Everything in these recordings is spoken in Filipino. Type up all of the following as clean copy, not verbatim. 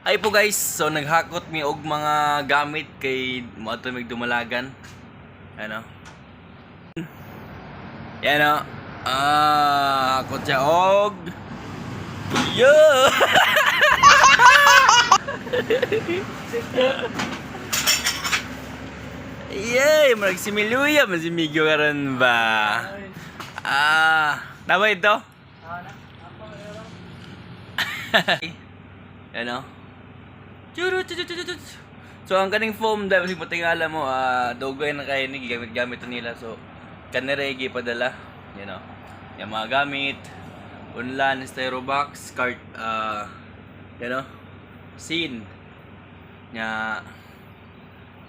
Ay po guys, so naghakot mi og mga gamit kay moadto mig dumalagan. Ano? Yan o. Hakot siya og yo. Yay, magsimiluyam masimigyo karon ba? Tama ito? Ano? So ang kaning foam dahil mo tingala mo dugay na kay ni gamit nila, so kaniregi padala, you know. Yung mga gamit, unlan, styro box, cart, you know, scene nya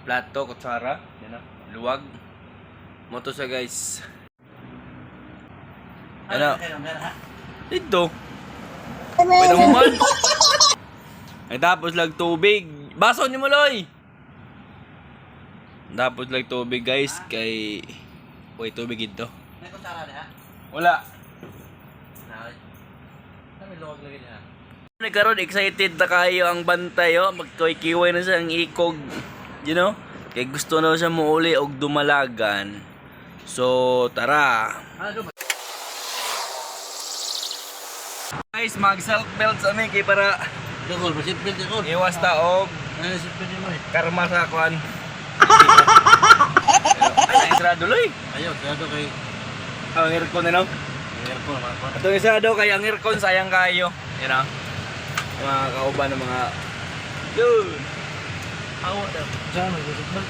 plato, kutsara, you know, luwag moto sa guys. Ano? Dito. Pwede mo man. Ay tapos lag tubig. Baso ni mo loy. Tapos lag tubig guys kay uy tubig ito. May kutsara na ha? Wala. Kami luwag lagi niya. Nagkaroon excited na kayo ang bantayo. Magkikiway na siya ang ikog. You know? Kaya gusto na siya muuli og dumalagan. So tara. Guys, mag self belt sa amin kay para Dagol, masipil dagol. iwas ta og Ano sipil mo eh? karma sa kwan. Ay, isrado loy. Ayaw, kaya kay Ang aircon no? aircon mga pa. Ito isrado kay ang aircon sayang kayo. You know? Mga kauban ng mga yun. Awa daw. Diyan, masipil.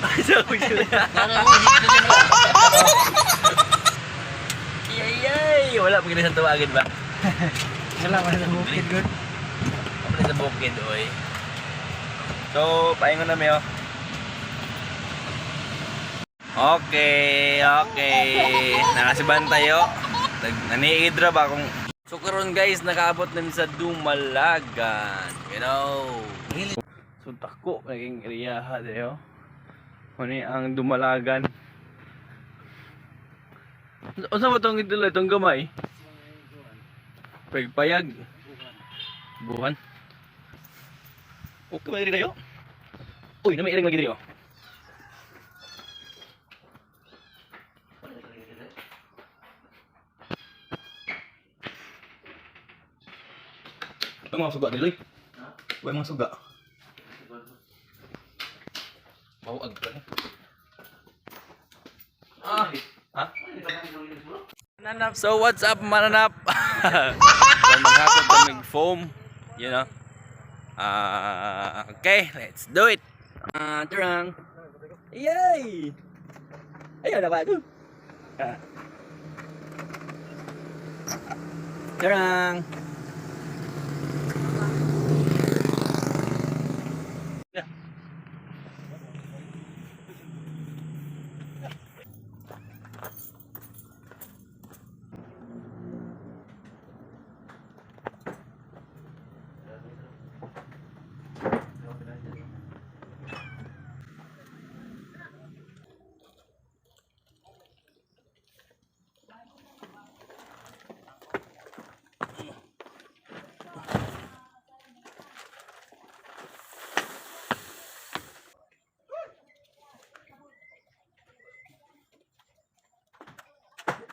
Ay, sabi sila. Sana mo, sipil mo. Yay! Wala pa sa tuwagin ba? Wala, wala na bukid good. Wala sa bukid, oy. So, paingon na miyo. Okay. Nakasiban tayo. Naniidra ba kung... So, karon guys, nakaabot namin sa Dumalagan. You know. So, tako. Naging iriyaha tayo. Ano ang Dumalagan. O saan ba itong gamay? Pagpayag. Buhan. Okay ba rin kayo? Uy, namairing lagi rin. Ang mga suga nila eh. Uy, mga suga. Bawag ka na. Ha? So what's up mananap? So maghakot kaming foam, you know. Okay, let's do it. Turang. Yay! Ayaw na ba ito? Turang.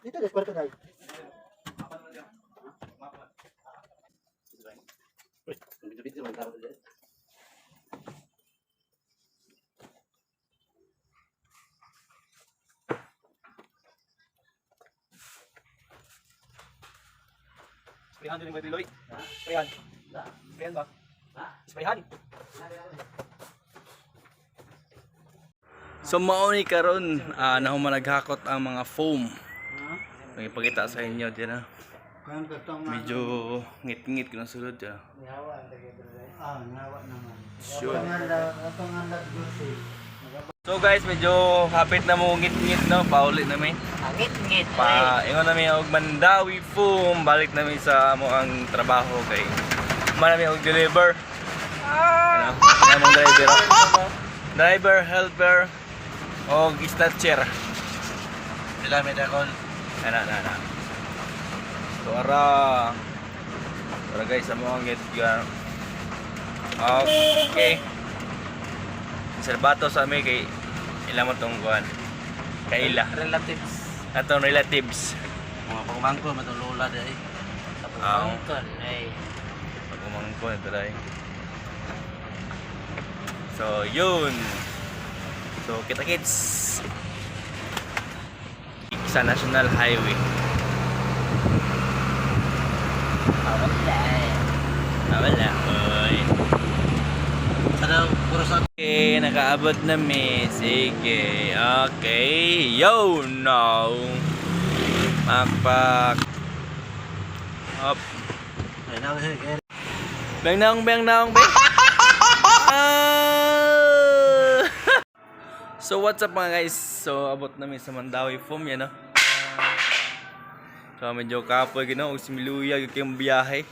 Dito, kwarto na. Video-video man tawag dito. Sprayan din ba Diloy? Sprayan. Sprayan ba? Sprayan. So mauni karon na naghakot ang mga foam. Ipakita sa inyo din na. Medyo ngit-ngit ko na sulod ya. Nawa naman. Sure. So guys, medyo hapit na mo ngit-ngit no, paulit na may. Ngit-ngit. Ingon na may og Mandawi foam, balik na may sa mo ang trabaho kay. Manami og deliver. Ano? Namong driver. Driver, helper, og snatcher. Sila may dakol. Ana. So ara guys, amo ang ngit Okay. Serbato sa amin kay ilang mo tong kuhan. Kaila. Relatives. Atong relatives. Mga pangmangko, matong lola dahil. Pangmangkon, ay. Pagumangkon ito dahil. So, yun. So, kita kids. Sa National Highway. Wala. Oy. Sana, puro sa... Okay, nakaabot na mi. Sige. Okay. Yo, no. Makpak. Up. Ay, nakasig. Bang naong, bang. So what's up mga guys? So abot namin sa Mandawi Foam yan no. So medyo kapoy gino, og similuyag kayong biyahe.